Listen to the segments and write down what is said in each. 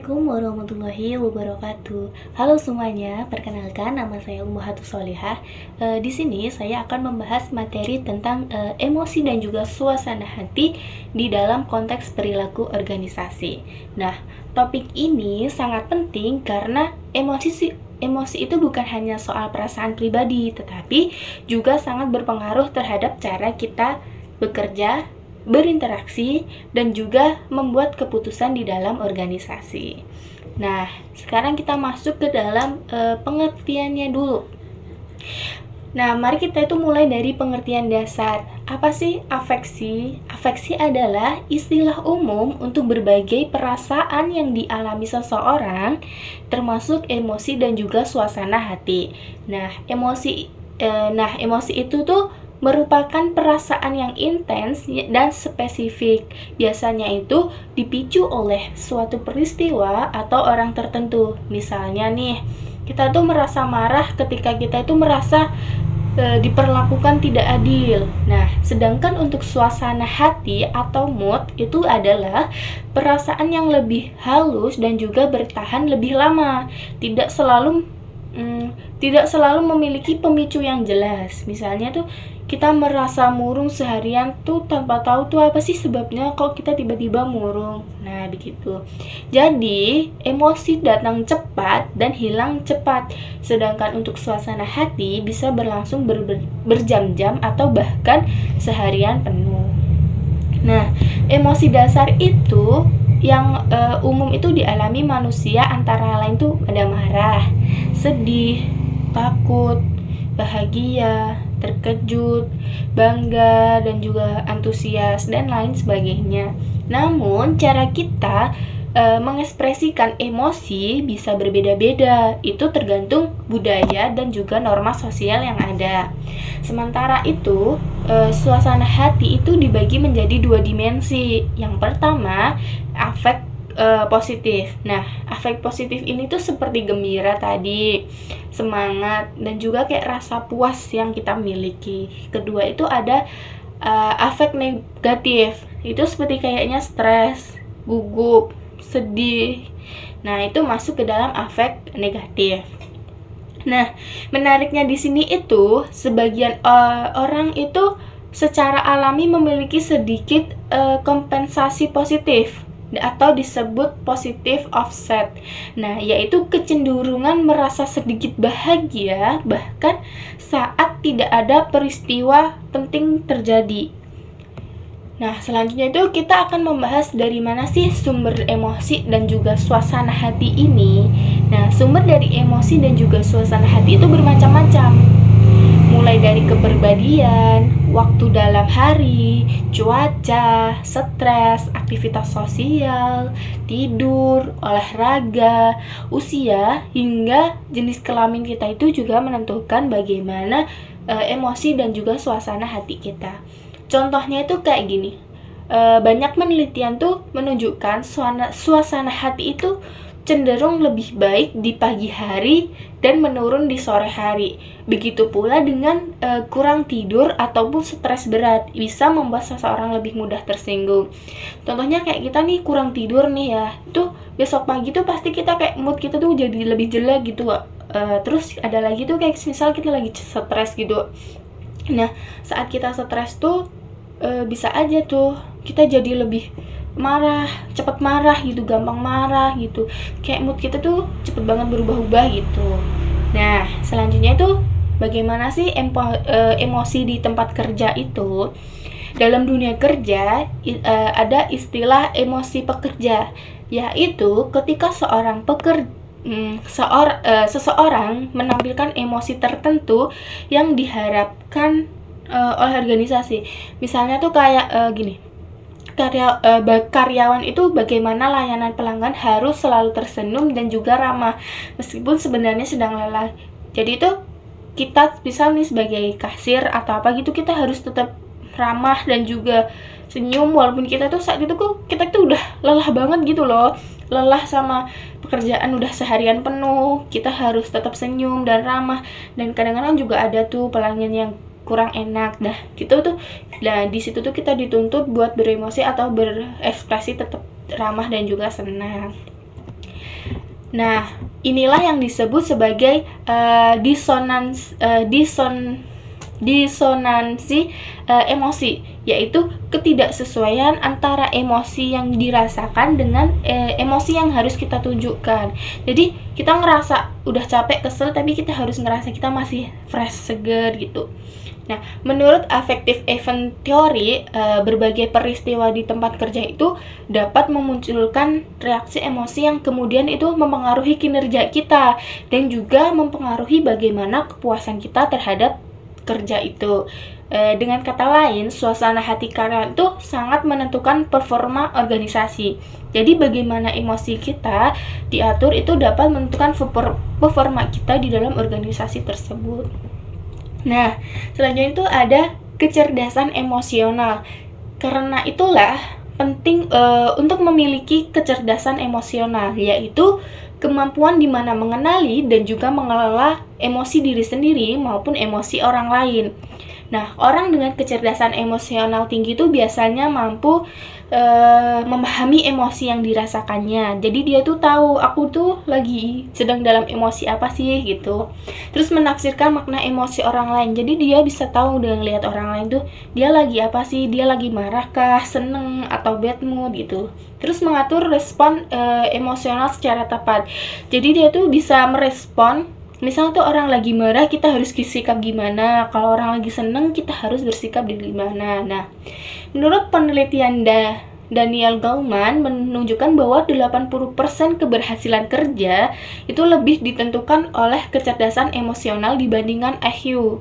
Assalamualaikum warahmatullahi wabarakatuh. Halo semuanya, perkenalkan nama saya Ummahatus Sholihah. Di sini saya akan membahas materi tentang emosi dan juga suasana hati di dalam konteks perilaku organisasi. Nah, topik ini sangat penting karena emosi itu bukan hanya soal perasaan pribadi, tetapi juga sangat berpengaruh terhadap cara kita bekerja, berinteraksi, dan juga membuat keputusan di dalam organisasi. Nah, sekarang kita masuk ke dalam pengertiannya dulu. Nah, mari kita itu mulai dari pengertian dasar. Apa sih afeksi? Afeksi adalah istilah umum untuk berbagai perasaan yang dialami seseorang, termasuk emosi dan juga suasana hati. Nah, emosi itu tuh merupakan perasaan yang intens dan spesifik. Biasanya itu dipicu oleh suatu peristiwa atau orang tertentu. Misalnya nih, kita tuh merasa marah ketika kita itu merasa diperlakukan tidak adil. Nah, sedangkan untuk suasana hati atau mood itu adalah perasaan yang lebih halus dan juga bertahan lebih lama. Tidak selalu memiliki pemicu yang jelas. Misalnya tuh kita merasa murung seharian tuh tanpa tahu tuh apa sih sebabnya kok kita tiba-tiba murung. Nah, begitu. Jadi, emosi datang cepat dan hilang cepat. Sedangkan untuk suasana hati bisa berlangsung berjam-jam atau bahkan seharian penuh. Nah, emosi dasar itu yang umum itu dialami manusia antara lain tuh ada marah, sedih, takut, bahagia, terkejut, bangga, dan juga antusias, dan lain sebagainya. Namun, cara kita mengekspresikan emosi bisa berbeda-beda. Itu tergantung budaya dan juga norma sosial yang ada. Sementara itu, suasana hati itu dibagi menjadi dua dimensi. Yang pertama, afek positif. Nah, afek positif ini tuh seperti gembira tadi, semangat, dan juga kayak rasa puas yang kita miliki. Kedua itu ada afek negatif. Itu seperti kayaknya stres, gugup, sedih. Nah, itu masuk ke dalam afek negatif. Nah, menariknya di sini itu sebagian orang itu secara alami memiliki sedikit kompensasi positif atau disebut positive offset. Nah, yaitu kecenderungan merasa sedikit bahagia bahkan saat tidak ada peristiwa penting terjadi. Nah, selanjutnya itu kita akan membahas dari mana sih sumber emosi dan juga suasana hati ini. Nah, sumber dari emosi dan juga suasana hati itu bermacam-macam. Mulai dari kepribadian, waktu dalam hari, cuaca, stres, aktivitas sosial, tidur, olahraga, usia, hingga jenis kelamin kita itu juga menentukan bagaimana emosi dan juga suasana hati kita. Contohnya itu kayak gini, banyak penelitian tuh menunjukkan suasana hati itu cenderung lebih baik di pagi hari dan menurun di sore hari. Begitu pula dengan kurang tidur ataupun stres berat bisa membuat seseorang lebih mudah tersinggung. Contohnya kayak kita nih kurang tidur nih ya, itu besok pagi tuh pasti kita kayak mood kita tuh jadi lebih jelek gitu. Terus ada lagi tuh kayak misal kita lagi stres gitu. Nah, saat kita stres tuh bisa aja tuh kita jadi lebih marah, cepat marah gitu, gampang marah gitu. Kayak mood kita tuh cepet banget berubah-ubah gitu. Nah, selanjutnya itu bagaimana sih emosi di tempat kerja itu? Dalam dunia kerja ada istilah emosi pekerja, yaitu ketika seseorang menampilkan emosi tertentu yang diharapkan oleh organisasi. Misalnya tuh kayak gini, karyawan itu bagaimana layanan pelanggan harus selalu tersenyum dan juga ramah meskipun sebenarnya sedang lelah. Jadi itu kita misal nih sebagai kasir atau apa gitu, kita harus tetap ramah dan juga senyum walaupun kita tuh saat itu kita tuh udah lelah banget gitu loh, lelah sama pekerjaan udah seharian penuh. Kita harus tetap senyum dan ramah, dan kadang-kadang juga ada tuh pelanggan yang kurang enak. Nah, gitu tuh. Nah, di situ tuh kita dituntut buat beremosi atau berekspresi tetap ramah dan juga senang. Nah, inilah yang disebut sebagai disonansi emosi, yaitu ketidaksesuaian antara emosi yang dirasakan dengan emosi yang harus kita tunjukkan. Jadi kita ngerasa udah capek, kesel, tapi kita harus ngerasa kita masih fresh, seger gitu. Nah, menurut affective event theory, berbagai peristiwa di tempat kerja itu dapat memunculkan reaksi emosi yang kemudian itu mempengaruhi kinerja kita dan juga mempengaruhi bagaimana kepuasan kita terhadap kerja itu. Dengan kata lain, suasana hati karyawan itu sangat menentukan performa organisasi. Jadi bagaimana emosi kita diatur itu dapat menentukan performa kita di dalam organisasi tersebut. Nah, selanjutnya itu ada kecerdasan emosional. Karena itulah penting untuk memiliki kecerdasan emosional, yaitu kemampuan di mana mengenali dan juga mengelola emosi diri sendiri maupun emosi orang lain. Nah, orang dengan kecerdasan emosional tinggi itu biasanya mampu memahami emosi yang dirasakannya. Jadi dia tuh tahu aku tuh lagi sedang dalam emosi apa sih gitu. Terus menafsirkan makna emosi orang lain. Jadi dia bisa tahu dengan lihat orang lain tuh dia lagi apa sih, dia lagi marah kah, seneng atau bad mood gitu. Terus mengatur respon emosional secara tepat. Jadi dia tuh bisa merespon. Misal tuh orang lagi marah, kita harus bersikap gimana. Kalau orang lagi seneng, kita harus bersikap gimana. Nah, menurut penelitian Daniel Goleman menunjukkan bahwa 80% keberhasilan kerja itu lebih ditentukan oleh kecerdasan emosional dibandingkan IQ.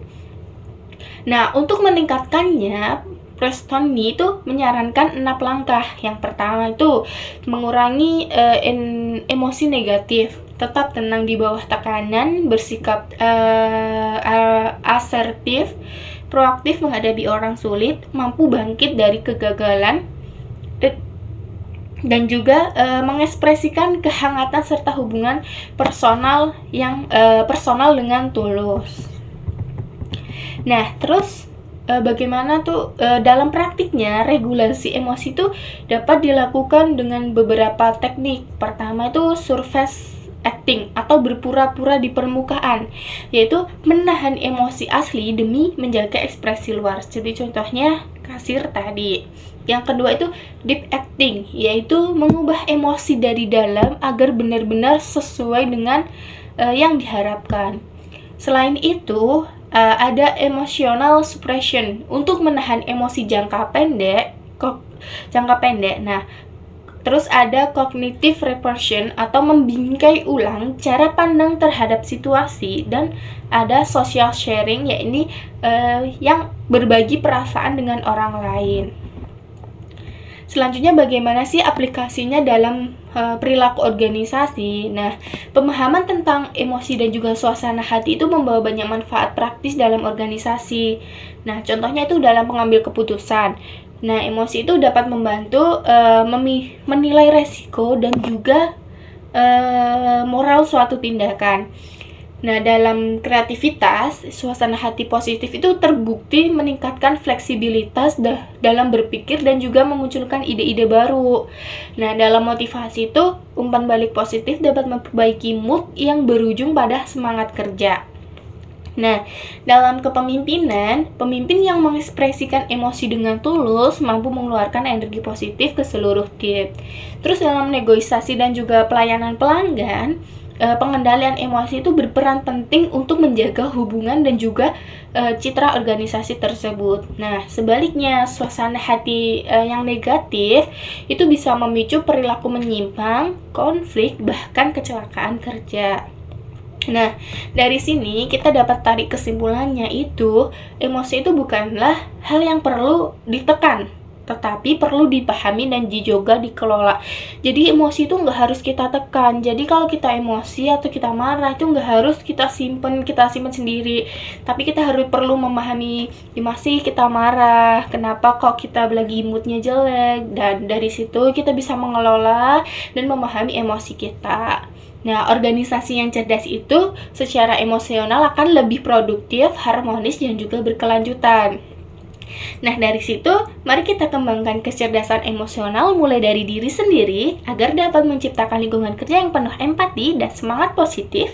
Nah, untuk meningkatkannya, Prestoni itu menyarankan 6 langkah. Yang pertama itu mengurangi emosi negatif, tetap tenang di bawah tekanan, bersikap asertif, proaktif menghadapi orang sulit, mampu bangkit dari kegagalan, dan juga mengekspresikan kehangatan serta hubungan personal dengan tulus. Nah, terus bagaimana tuh dalam praktiknya regulasi emosi itu dapat dilakukan dengan beberapa teknik. Pertama itu surface acting atau berpura-pura di permukaan, yaitu menahan emosi asli demi menjaga ekspresi luar. Jadi contohnya kasir tadi. Yang kedua itu deep acting, yaitu mengubah emosi dari dalam agar benar-benar sesuai dengan yang diharapkan. Selain itu, ada emotional suppression untuk menahan emosi jangka pendek. Nah, terus ada cognitive repression atau membingkai ulang cara pandang terhadap situasi, dan ada social sharing, yaitu yang berbagi perasaan dengan orang lain. Selanjutnya bagaimana sih aplikasinya dalam perilaku organisasi? Nah, pemahaman tentang emosi dan juga suasana hati itu membawa banyak manfaat praktis dalam organisasi. Nah, contohnya itu dalam mengambil keputusan. Nah, emosi itu dapat membantu menilai resiko dan juga moral suatu tindakan. Nah, dalam kreativitas, suasana hati positif itu terbukti meningkatkan fleksibilitas dalam berpikir dan juga memunculkan ide-ide baru. Nah, dalam motivasi itu, umpan balik positif dapat memperbaiki mood yang berujung pada semangat kerja. Nah, dalam kepemimpinan, pemimpin yang mengekspresikan emosi dengan tulus mampu mengeluarkan energi positif ke seluruh tim. Terus dalam negosiasi dan juga pelayanan pelanggan, pengendalian emosi itu berperan penting untuk menjaga hubungan dan juga citra organisasi tersebut. Nah, sebaliknya, suasana hati yang negatif itu bisa memicu perilaku menyimpang, konflik, bahkan kecelakaan kerja. Nah, dari sini kita dapat tarik kesimpulannya itu, emosi itu bukanlah hal yang perlu ditekan, tetapi perlu dipahami dan juga dikelola. Jadi emosi itu nggak harus kita tekan. Jadi kalau kita emosi atau kita marah itu nggak harus kita simpen sendiri. Tapi kita perlu memahami gimana sih kita marah, kenapa kok kita lagi moodnya jelek, dan dari situ kita bisa mengelola dan memahami emosi kita. Nah, organisasi yang cerdas itu secara emosional akan lebih produktif, harmonis, dan juga berkelanjutan. Nah, dari situ, mari kita kembangkan kecerdasan emosional mulai dari diri sendiri agar dapat menciptakan lingkungan kerja yang penuh empati dan semangat positif.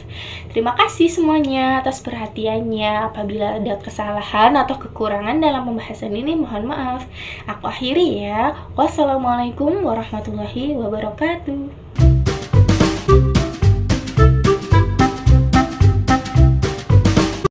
Terima kasih semuanya atas perhatiannya. Apabila ada kesalahan atau kekurangan dalam pembahasan ini, mohon maaf. Aku akhiri ya. Wassalamualaikum warahmatullahi wabarakatuh.